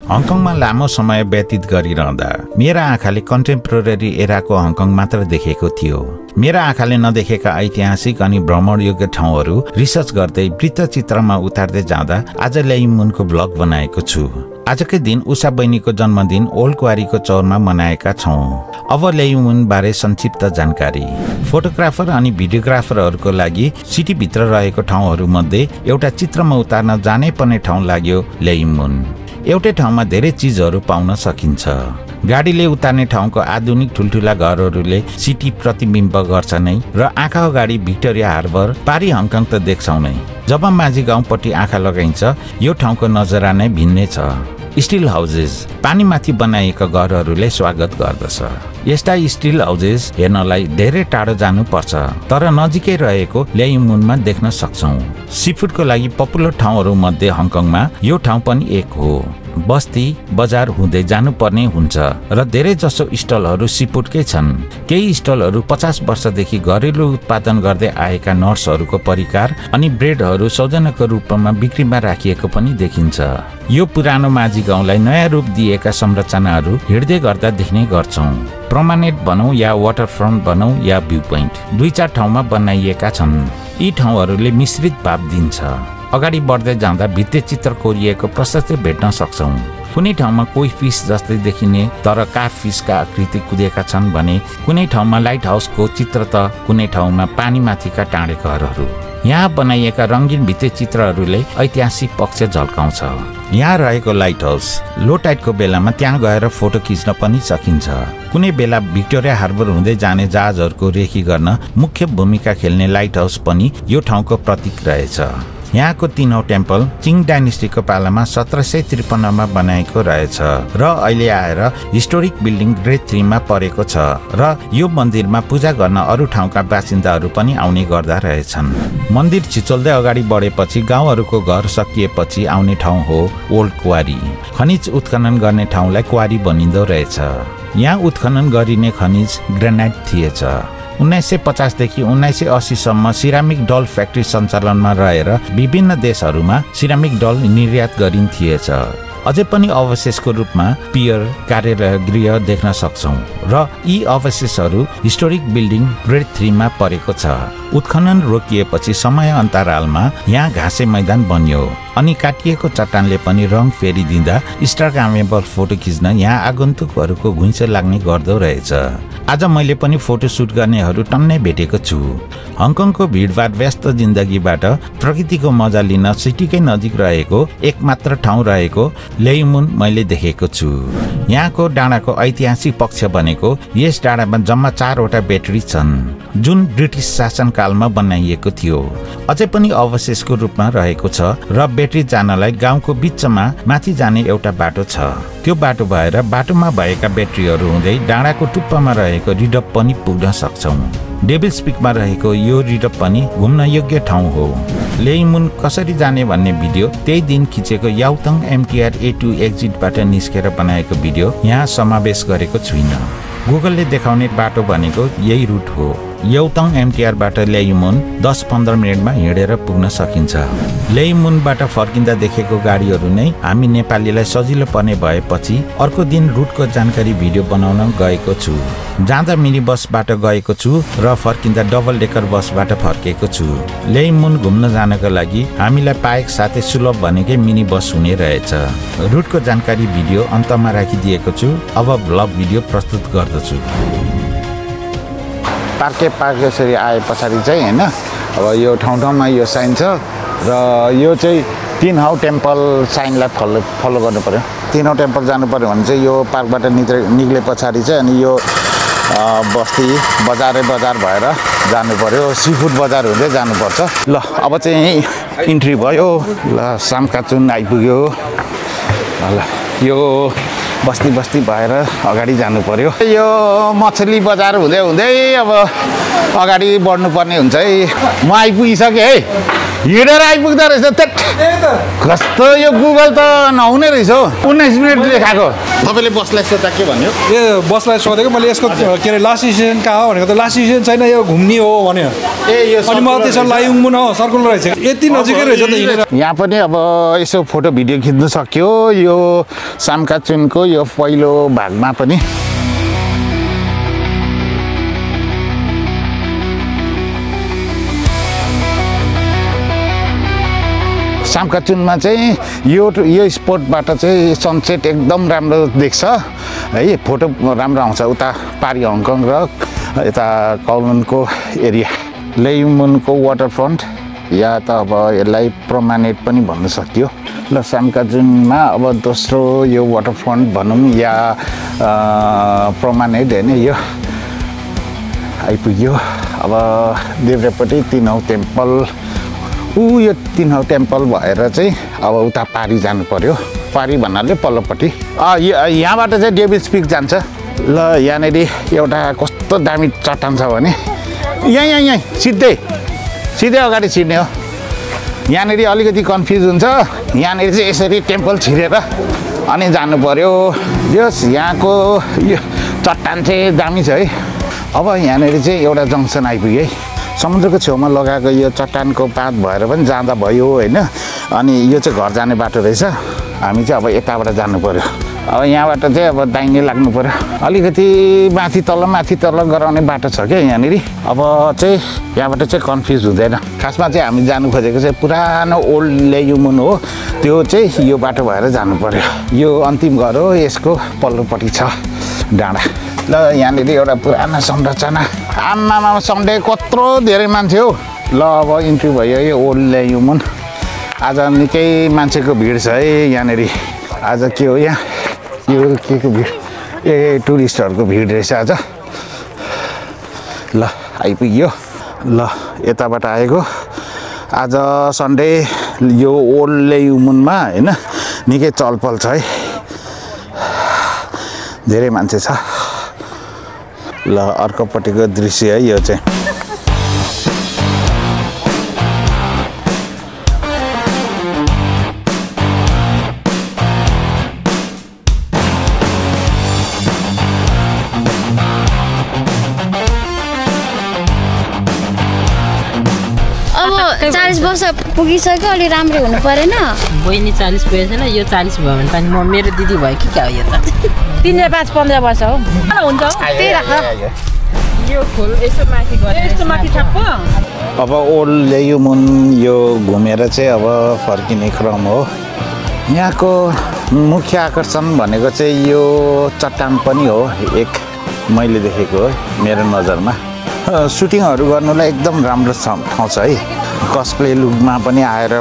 हङकङमा लामो समय व्यतीत गरिरहँदा मेरा आँखाले कन्टेम्पोरेरी एराको हङकङ मात्र देखेको थियो। मेरा आँखाले नदेखेका ऐतिहासिक अनि भ्रमणयोग्य ठाउँहरू रिसर्च गर्दै वृत्तचित्रमा उतार्दै जाँदा आज ल्याइमुनको ब्लग बनाएको छु। आजकै दिन उषा बहिनीको जन्मदिन ओल्ड क्वारीको चौरमा मनाएका छौं। अब ल्याइमुन बारे संक्षिप्त जानकारी। फोटोग्राफर अनि भिडियोग्राफरहरूको लागि सिटीभित्र रहेको ठाउँहरू मध्ये एउटा चित्रमा उतार्न जानै पर्ने ठाउँ लाग्यो ल्याइमुन। एउटै ठाउँमा धेरै चीजहरू पाउन सकिन्छ। गाडीले उतार्ने ठाउँको आधुनिक ठुल्ठुला घरहरूले सिटी प्रतिबिम्ब गर्छ नै र आँखा अगाडि भिक्टोरिया हार्बर पारी हङकङ त देख्छौँ नै। जब माझी गाउँपट्टि आँखा लगाइन्छ यो ठाउँको नजरा नै भिन्नै छ। स्टिल हाउसेस पानीमाथि बनाइएका घरहरूले स्वागत गर्दछ। यस्ता स्टिल हाउसेस हेर्नलाई धेरै टाढो जानुपर्छ, तर नजिकै रहेको ल्याइमुनमा देख्न सक्छौँ। सीफुडको लागि पपुलर ठाउँहरू मध्ये हङकङमा यो ठाउँ पनि एक हो। बस्ती बजार हुँदै जानुपर्ने हुन्छ र धेरै जसो स्टलहरू सीफुडकै छन्। केही स्टलहरू 50 वर्षदेखि घरेलु उत्पादन गर्दै आएका नर्सहरूको परिकार अनि ब्रेडहरू सौजन्यको रूपमा बिक्रीमा राखिएको पनि देखिन्छ। यो पुरानो माझी गाउँलाई नयाँ रूप दिएका संरचनाहरू हिँड्दै गर्दा देख्ने गर्छौँ। प्रमानेट भनौँ या वाटरफ्रन्ट भनौँ या भ्यू पोइन्ट 2-4 ठाउँमा बनाइएका छन्। यी ठाउँहरूले मिश्रित भाव दिन्छ। अगाडि बढ्दै जाँदा भित्ते चित्र कोरिएको प्रशस्तै भेट्न सक्छौँ। कुनै ठाउँमा कोही फिस जस्तै देखिने तर कार्प फिसका आकृति कुदेका छन् भने कुनै ठाउँमा लाइट हाउसको चित्र त कुनै ठाउँमा पानीमाथिका टाढे घरहरू। यहाँ बनाइएका रङ्गीन भित्ते चित्रहरूले ऐतिहासिक पक्ष झल्काउँछ। यहाँ रहेको लाइट हाउस लो टाइडको बेलामा त्यहाँ गएर फोटो खिच्न पनि सकिन्छ। कुनै बेला भिक्टोरिया हार्बर हुँदै जाने जहाजहरूको रेखी गर्न मुख्य भूमिका खेल्ने लाइट हाउस पनि यो ठाउँको प्रतीक रहेछ। यहाँको 3औं टेम्पल चिङ डाइनेस्टीको पालामा 1753 मा बनाएको रहेछ र अहिले आएर हिस्टोरिक बिल्डिङ ग्रेड 3 मा परेको छ र यो मन्दिरमा पूजा गर्न अरू ठाउँका बासिन्दाहरू पनि आउने गर्दा रहेछन्। मन्दिर छिचोल्दै अगाडि बढेपछि गाउँहरूको घर सकिएपछि आउने ठाउँ हो ओल्ड क्वारी। खनिज उत्खनन गर्ने ठाउँलाई क्वारी भनिँदो रहेछ। यहाँ उत्खनन गरिने खनिज ग्रेनाइट थिएछ। 1950 देखि 1980 सम्म सिरामिक डल फ्याक्ट्री सञ्चालनमा रहेर विभिन्न देशहरूमा सिरामिक डल निर्यात गरिन्थिएछ। अझै पनि अवशेषको रूपमा पियर कार्यालय गृह देख्न सक्छौँ र यी अवशेषहरू हिस्टोरिक बिल्डिङ ग्रेड 3 मा परेको छ। उत्खनन रोकिएपछि समय अन्तरालमा यहाँ घाँसे मैदान बन्यो अनि काटिएको चट्टानले पनि रङ फेरिदिँदा इन्स्टाग्रामेबल फोटो खिच्न यहाँ आगन्तुकहरूको घुइँचो लाग्ने गर्दो रहेछ। आज मैले पनि फोटो सुट गर्नेहरू टन्नै भेटेको छु। हङकङको भिडभाड व्यस्त जिन्दगीबाट प्रकृतिको मजा लिन सिटीकै नजिक रहेको एकमात्र ठाउँ रहेको ल्याइमुन मैले देखेको छु। यहाँको डाँडाको ऐतिहासिक पक्ष भनेको यस डाँडामा जम्मा 4वटा ब्याट्री छन् जुन ब्रिटिस शासनकालमा बनाइएको थियो। अझै पनि अवशेषको रूपमा रहेको छ र ब्याट्री जानलाई गाउँको बिचमा माथि जाने एउटा बाटो छ। त्यो बाटो भएर बाटोमा भएका ब्याट्रीहरू हुँदै डाँडाको टुप्पामा रहेको रिडप पनि पुग्न सक्छौँ। डेभिल्स पिकमा रहेको यो रिडप पनि घुम्न योग्य ठाउँ हो। ल्याइमुन कसरी जाने भन्ने भिडियो त्यही दिन खिचेको याउतङ MTR A2 एक्जिटबाट निस्केर बनाएको भिडियो यहाँ समावेश गरेको छुइनँ। गुगलले देखाउने बाटो भनेको यही रुट हो। याउतङ MTRबाट ल्याइमुन 10-15 मिनेटमा हिँडेर पुग्न सकिन्छ। ल्याइमुनबाट फर्किँदा देखेको गाडीहरू नै हामी नेपालीलाई सजिलो पर्ने भएपछि अर्को दिन रुटको जानकारी भिडियो बनाउन गएको छु। जाँदा मिनी बसबाट गएको छु र फर्किँदा डबल डेकर बसबाट फर्केको छु। ल्याइमुन घुम्न जानको लागि हामीलाई पाएक साथै सुलभ भनेकै मिनी बस हुने रहेछ। रुटको जानकारी भिडियो अन्तमा राखिदिएको छु। अब भ्लग भिडियो प्रस्तुत गर्दछु। पार्क यसरी आए पछाडि चाहिँ हैन, अब यो ठाउँमा यो साइन छ र यो चाहिँ 3औं टेम्पल साइनलाई फलो गर्नु पर्यो। 3औं टेम्पल जानु पर्यो भने चाहिँ यो पार्कबाट निक्ले पछाडि चाहिँ अनि यो बस्ती बजार भएर जानु पर्यो। सीफुड बजार हुँदै जानुपर्छ। ल अब चाहिँ इन्ट्री भयो। ल सामकाचुन आइपुग्यो। ल यो बस्ती भएर अगाडि जानु पर्यो। यो मछली बजार हुँदै अब अगाडि बढ्नु पर्ने हुन्छ है। म आइपुगिसकेँ है। हिँडेर आइपुग्दो रहेछ त्यट कस्तो यो गुगल त नहुने रहेछ हौ 19 मिनेट देखाएको तपाईँले बसलाई सोध्दा के भन्यो ए बसलाई सोधेको मैले यसको के अरे लास्ट स्टेसन कहाँ हो भनेको त लास्ट स्टेसन छैन यो घुम्ने हो भन्यो ए यो अनि म त्यसो लाइङमुन हो सर्कुलर रहेछ यति नजिकै रहेछ त हिँडेर यहाँ पनि अब यसो फोटो भिडियो खिच्नु सक्यो यो सामकाचुनको यो पहिलो भागमा पनि सामकाचुनमा चाहिँ यो स्पोटबाट चाहिँ सनसेट एकदम राम्रो देख्छ है फोटो राम्रो आउँछ उता पारी हङकङ र यता कौलनको एरिया लेयुमुनको वाटरफ्रन्ट या त अब यसलाई प्रोमानेट पनि भन्न सकियो ल सामकाचुनमा अब दोस्रो यो वाटरफ्रन्ट भनौँ या प्रोमानेट होइन यो आइपुग्यो अब देब्रेपट्टि तिनहौ टेम्पल यो तिनहौ टेम्पल भएर चाहिँ अब उता पारी जानु पर्यो पारी भन्नाले पल्लोपट्टि यहाँबाट चाहिँ डेभिल्स पिक जान्छ ल यहाँनिर एउटा कस्तो दामी चट्टान छ भने यहीँ सिधै अगाडि छिर्ने हो यहाँनिर अलिकति कन्फ्युज हुन्छ यहाँनिर चाहिँ यसरी टेम्पल छिरेर अनि जानु पर्यो यस यहाँको यो चट्टान चाहिँ दामी छ है अब यहाँनिर चाहिँ एउटा जङ्सन आइपुग्यो है समुद्रको छेउमा लगाएको यो चट्टानको पात भएर पनि जाँदा भयो होइन अनि यो चाहिँ घर जाने बाटो रहेछ हामी चाहिँ अब यताबाट जानु पर्यो अब यहाँबाट चाहिँ अब दाहिने लाग्नु पर्यो अलिकति माथि तल गराउने बाटो छ क्या यहाँनिर अब चाहिँ यहाँबाट चाहिँ कन्फ्युज हुँदैन खासमा चाहिँ हामी जानु खोजेको चाहिँ पुरानो ओल्ड लेयुमुन हो त्यो चाहिँ यो बाटो भएर जानु पर्यो यो अन्तिम घर हो यसको पल्लोपट्टि छ डाँडा ल यहाँनिर एउटा पुरानो संरचना आमामा सन्डे कत्रो धेरै मान्छे हो ल अब इन्ट्री भयो यो ओल्ड लेयुमुन आज निकै मान्छेको भिड छ है यहाँनिर आज के हो यहाँ यो के को भिड ए टुरिस्टहरूको भिड रहेछ आज ल आइपुग्यो ल यताबाट आएको आज सन्डे यो ओल्ड लेयुमुनमा होइन निकै चलपल छ है धेरै मान्छे छ ल अर्कोपट्टिको दृश्य है यो चाहिँ अब 40 वर्ष पुगिसक्यो अलि राम्रो हुनु परेन बहिनी 40 पुगेको छैन यो 40 भयो भने पनि म मेरो दिदी भयो कि क्या हो यो त 3-5-15 वर्ष हो हुन्छ त्यही राख यो खोल यसो माथि गरे यस्तो माथि ठ्याप्प अब ओल्ड लेयुमुन यो घुमेर चाहिँ अब फर्किने क्रम हो यहाँको मुख्य आकर्षण भनेको चाहिँ यो चट्टान पनि हो एक मैले देखेको हो मेरो नजरमा सुटिङहरू गर्नुलाई एकदम राम्रो ठाउँ छ है कस्प्ले लुकमा पनि आएर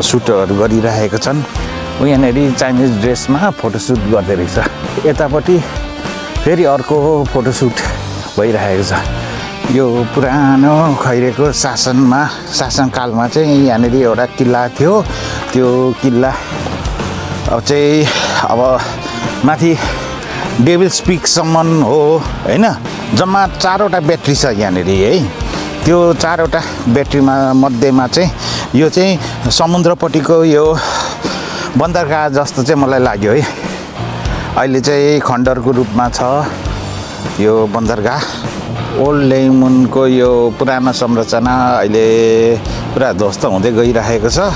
सुटहरू गरिरहेको छन् यहाँनिर चाइनिज ड्रेसमा फोटोसुट गर्दै रहेछ यतापट्टि फेरि अर्को फोटोसुट भइरहेको छ यो पुरानो खैरेको शासनकालमा चाहिँ यहाँनिर एउटा किल्ला थियो त्यो किल्ला अब माथि डेभिल्स पिकसम्म हो होइन जम्मा 4वटा ब्याट्री छ यहाँनिर है त्यो 4वटा ब्याट्रीमा मध्येमा चाहिँ यो चाहिँ समुद्रपट्टिको यो बन्दरगाह जस्तो चाहिँ मलाई लाग्यो है अहिले चाहिँ खण्डरको रूपमा छ यो बन्दरगाह ओल्ड लेयुमुनको यो पुरानो संरचना अहिले पुरा ध्वस्त हुँदै गइरहेको छ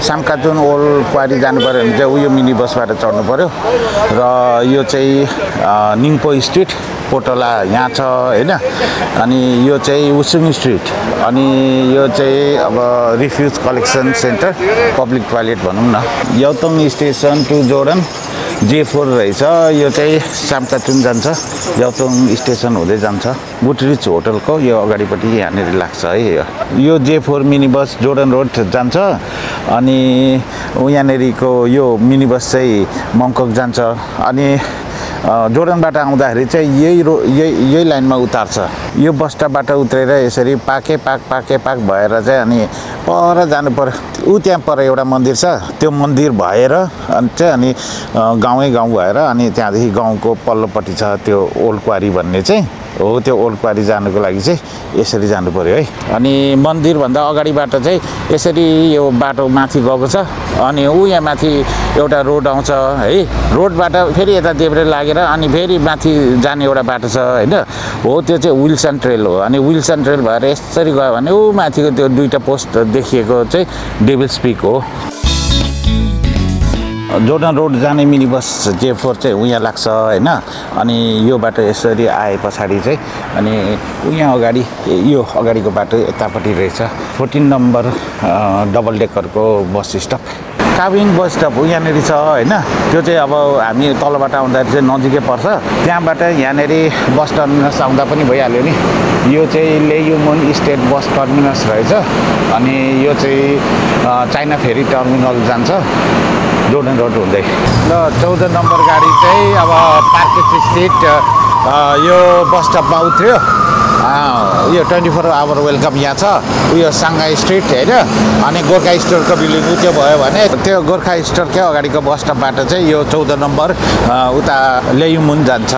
सामकाचुन ओल्ड क्वारी जानु पर्यो भने चाहिँ उयो मिनी बसबाट चढ्नु पर्यो र यो चाहिँ निङपो स्ट्रिट पोटोला यहाँ छ होइन अनि यो चाहिँ वुसुङ स्ट्रिट अनि यो चाहिँ अब refuse collection centre public toilet भनौँ न याउतोङ स्टेसन टु जोर्डन J4 रहेछ यो चाहिँ सामकाचुन जान्छ याउतोङ स्टेसन हुँदै जान्छ बुटरिच होटलको यो अगाडिपट्टि यहाँनिर लाग्छ है यो J4 mini bus Jordan road जान्छ अनि यहाँनिरको यो मिनी बस चाहिँ मङ्कक जान्छ अनि जोर्डनबाट आउँदाखेरि चाहिँ यही लाइनमा उतार्छ यो बस स्टपबाट उत्रेर यसरी पाके पाक भएर चाहिँ अनि पर जानु पर्यो ऊ त्यहाँ पर एउटा मन्दिर छ त्यो मन्दिर भएर अनि चाहिँ अनि गाउँ भएर अनि त्यहाँदेखि गाउँको पल्लोपट्टि छ त्यो ओल्ड क्वारी भन्ने चाहिँ हो त्यो ओल्ड क्वारी जानुको लागि चाहिँ यसरी जानु पर्यो है अनि मन्दिरभन्दा अगाडिबाट चाहिँ यसरी यो बाटो माथि गएको छ अनि ऊ यहाँ माथि एउटा रोड आउँछ है रोडबाट फेरि यता देब्रे लागेर अनि फेरि माथि जाने एउटा बाटो छ होइन हो त्यो चाहिँ विल्सन ट्रेल हो अनि विल्सन ट्रेल भएर यसरी गयो भने ऊ माथिको त्यो दुईवटा पोस्ट देखिएको चाहिँ डेभिल्स पिक हो जोर्डन रोड जाने मिनी बस J4 चाहिँ उहाँ लाग्छ होइन अनि यो बाटो यसरी आए पछाडि चाहिँ अनि उहाँ अगाडि यो अगाडिको बाटो यतापट्टि रहेछ 14 नम्बर डबल डेकरको बस स्टप काबिन बस स्टप यहाँनिर छ होइन त्यो चाहिँ अब हामी तलबाट आउँदाखेरि चाहिँ नजिकै पर्छ त्यहाँबाट यहाँनिर बस टर्मिनस आउँदा पनि भइहाल्यो नि यो चाहिँ लेयुमुन स्टेट बस टर्मिनस रहेछ अनि यो चाहिँ चाइना फेरी टर्मिनल जान्छ जोर्डन रोड हुँदै ल 14 नम्बर गाडी चाहिँ अब पार्केज स्ट्रिट यो बस स्टपमा उत्र्यो यो 24 आवर वेलकम यहाँ छ उयो साङ्घाई स्ट्रिट होइन अनि गोर्खा स्टोरको बिल्डिङ त्यो भयो भने त्यो गोर्खा स्टोरकै अगाडिको बस स्टपबाट चाहिँ यो 14 नम्बर उता लेयुमुन जान्छ